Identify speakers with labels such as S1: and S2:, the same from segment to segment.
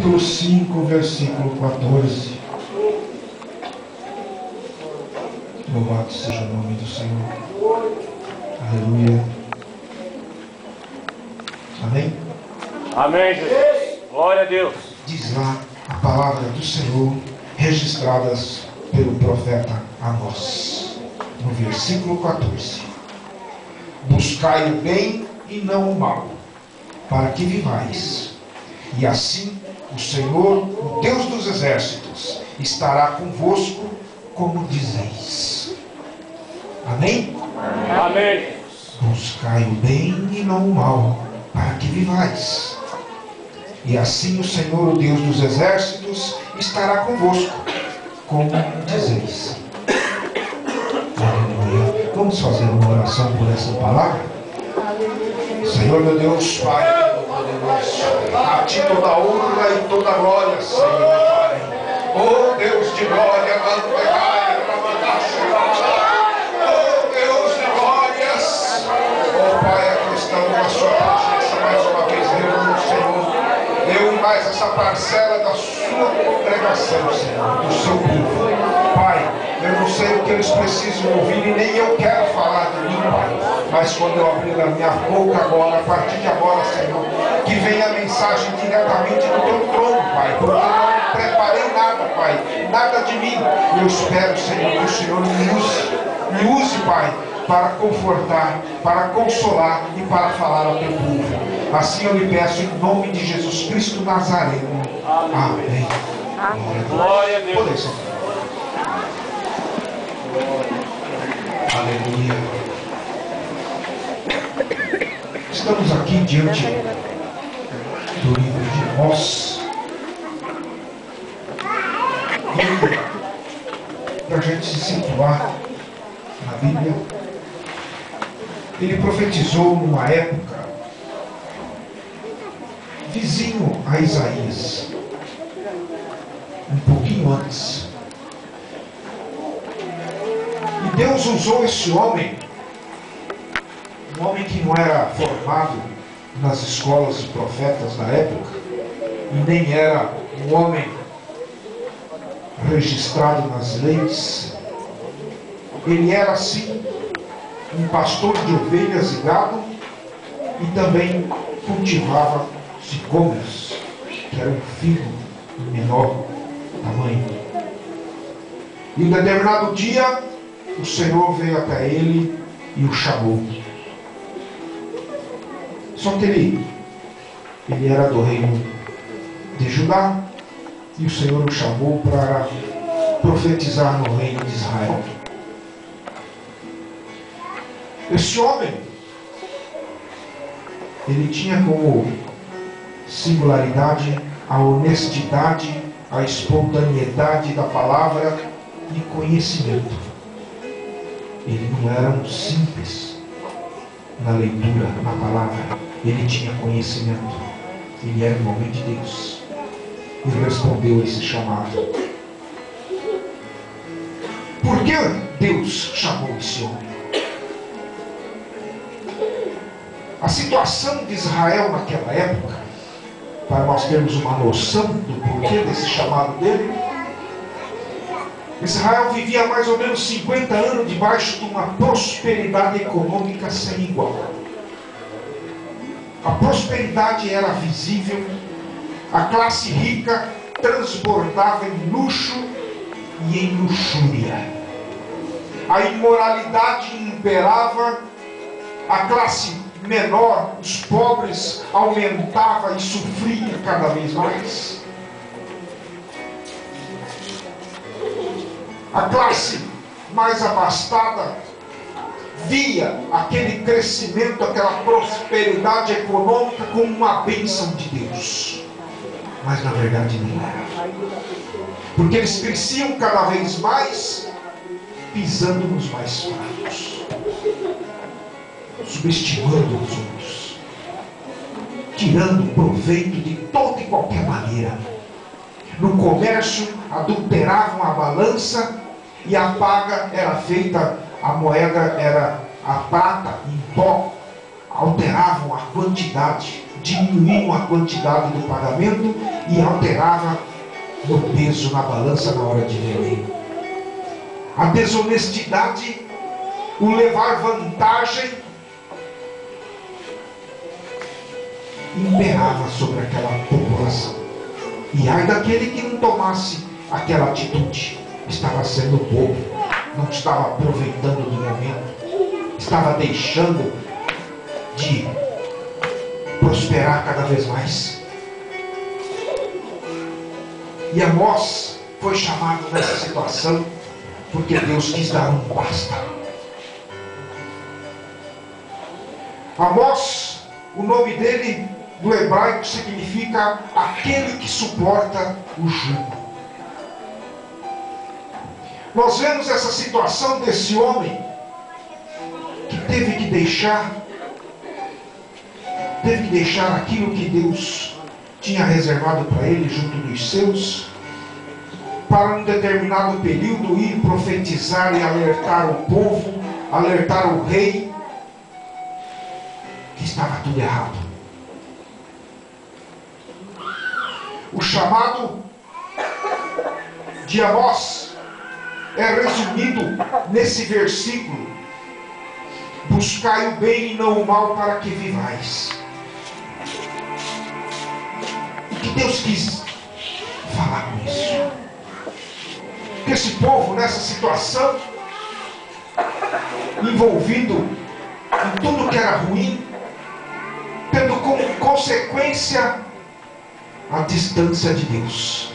S1: capítulo 5, versículo 14. Louvado seja o nome do Senhor. Aleluia. Amém?
S2: Amém, Jesus. Glória a Deus.
S1: Diz lá a palavra do Senhor, registradas pelo profeta Amós, no versículo 14. Buscai o bem e não o mal, para que vivais. E assim o Senhor, o Deus dos exércitos, estará convosco, como dizeis. Amém?
S2: Amém.
S1: Buscai o bem e não o mal, para que vivais. E assim o Senhor, o Deus dos exércitos, estará convosco, como dizeis. Aleluia. Vamos fazer uma oração por essa palavra? Senhor, meu Deus, Pai poderoso, a Ti toda a honra e toda a glória, Senhor, meu Pai. Oh Deus de glória, oh Deus de glórias. Oh Pai, aqui estamos na Sua presença mais uma vez, reunidos, Senhor. Eu e mais essa parcela da Sua congregação, Senhor, do Seu povo. Pai, eu não sei o que eles precisam ouvir e nem eu quero falar de mim, Pai. Mas quando eu abrir a minha boca agora, a partir de agora, Senhor, que venha a mensagem diretamente do Teu trono, Pai. Porque eu não preparei nada, Pai. Nada de mim. Eu espero, Senhor, que o Senhor me use, Pai, para confortar, para consolar e para falar ao Teu povo. Assim eu lhe peço em nome de Jesus Cristo Nazareno. Amém.
S2: Glória a Deus.
S1: Poder sentar. Aleluia. Estamos aqui diante do livro de Amós. E para a gente se situar na Bíblia, ele profetizou numa época vizinho a Isaías, um pouquinho antes. E Deus usou esse homem, um homem que não era formado nas escolas de profetas da época, e nem era um homem registrado nas leis. Ele era sim um pastor de ovelhas e gado, e também cultivava sicômoros, que era um figo menor tamanho. E em determinado dia o Senhor veio até ele e o chamou. Só que ele era do reino de Judá, e o Senhor o chamou para profetizar no reino de Israel. Esse homem, ele tinha como singularidade a honestidade, a espontaneidade da palavra e conhecimento. Ele não era um simples na leitura, na palavra. Ele tinha conhecimento. Ele era um homem de Deus. E respondeu a esse chamado. Por que Deus chamou esse homem? A situação de Israel naquela época, para nós termos uma noção do porquê desse chamado dele, Israel vivia mais ou menos 50 anos debaixo de uma prosperidade econômica sem igual. A prosperidade era visível, a classe rica transbordava em luxo e em luxúria. A imoralidade imperava, a classe menor, os pobres, aumentava e sofria cada vez mais. A classe mais abastada via aquele crescimento, aquela prosperidade econômica como uma bênção de Deus. Mas na verdade não era. Porque eles cresciam cada vez mais, pisando nos mais fracos, subestimando os outros, tirando proveito de toda e qualquer maneira. No comércio, adulteravam a balança e a paga era feita, a moeda era a prata em pó, alteravam a quantidade diminuíam a quantidade do pagamento e alterava no peso na balança na hora de vender. A desonestidade, o levar vantagem, imperava sobre aquela população. E ai daquele que não tomasse aquela atitude, estava sendo bobo, não estava aproveitando do momento, estava deixando de prosperar cada vez mais. E Amós foi chamado nessa situação porque Deus quis dar um basta. Amós, o nome dele do hebraico significa aquele que suporta o jugo. Nós vemos essa situação desse homem que teve que deixar aquilo que Deus tinha reservado para ele junto dos seus, para um determinado período ir profetizar e alertar o povo, alertar o rei que estava tudo errado. O chamado de Amós é resumido nesse versículo: buscai o bem e não o mal, para que vivais. O que Deus quis falar com isso? Que esse povo, nessa situação, envolvido em tudo que era ruim, tendo como consequência a distância de Deus,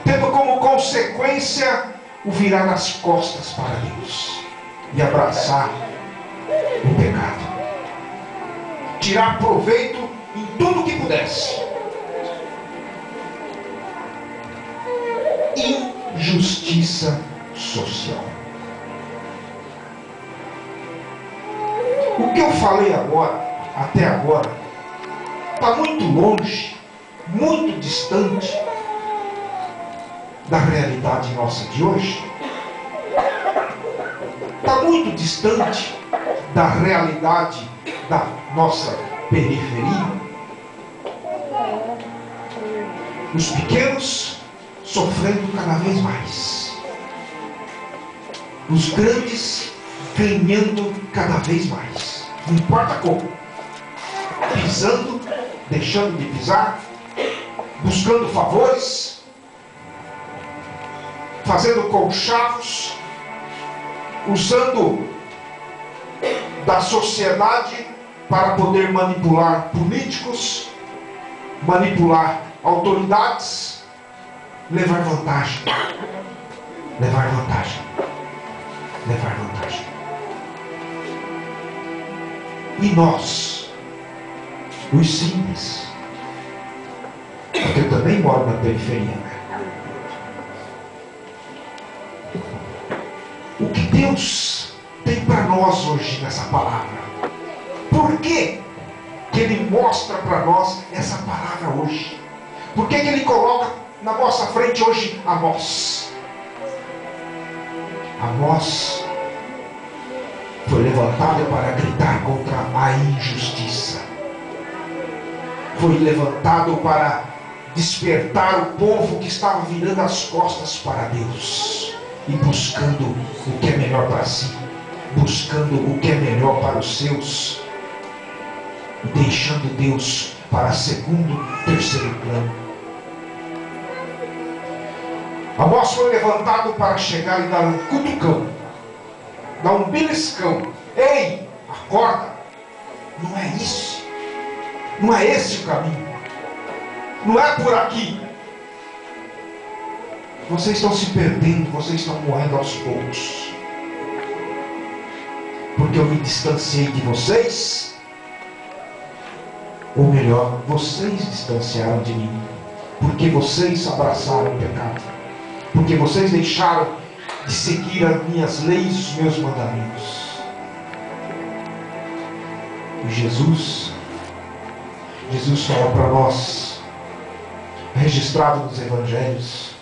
S1: tendo como consequência o virar as costas para Deus e abraçar o pecado, tirar proveito em tudo que pudesse. Injustiça social. O que eu falei agora, até agora, está muito longe, muito distante da realidade nossa de hoje. Está muito distante da realidade da nossa periferia. Os pequenos sofrendo cada vez mais, os grandes ganhando cada vez mais, não importa como, pisando, deixando de pisar, buscando favores, fazendo conchavos, usando da sociedade para poder manipular políticos, manipular autoridades, levar vantagem, levar vantagem, levar vantagem. E nós, os simples, porque eu também moro na periferia, o que Deus tem para nós hoje nessa palavra? Por que Ele mostra para nós essa palavra hoje? Por que Ele coloca na nossa frente hoje Amós? Amós foi levantado para gritar contra a injustiça. Foi levantado para despertar o povo que estava virando as costas para Deus e buscando o que é melhor para si, buscando o que é melhor para os seus, e deixando Deus para segundo, terceiro plano. Amós foi levantado para chegar e dar um cutucão, dar um beliscão. Ei, acorda! Não é isso, não é esse o caminho, não é por aqui. Vocês estão se perdendo, vocês estão morrendo aos poucos, porque eu me distanciei de vocês, ou melhor, vocês distanciaram de mim, porque vocês abraçaram o pecado, porque vocês deixaram de seguir as minhas leis, os meus mandamentos. E Jesus fala para nós, registrado nos evangelhos,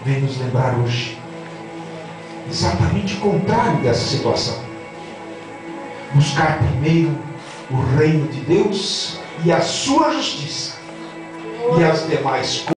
S1: vem nos lembrar hoje exatamente o contrário dessa situação. Buscar primeiro o reino de Deus e a sua justiça, e as demais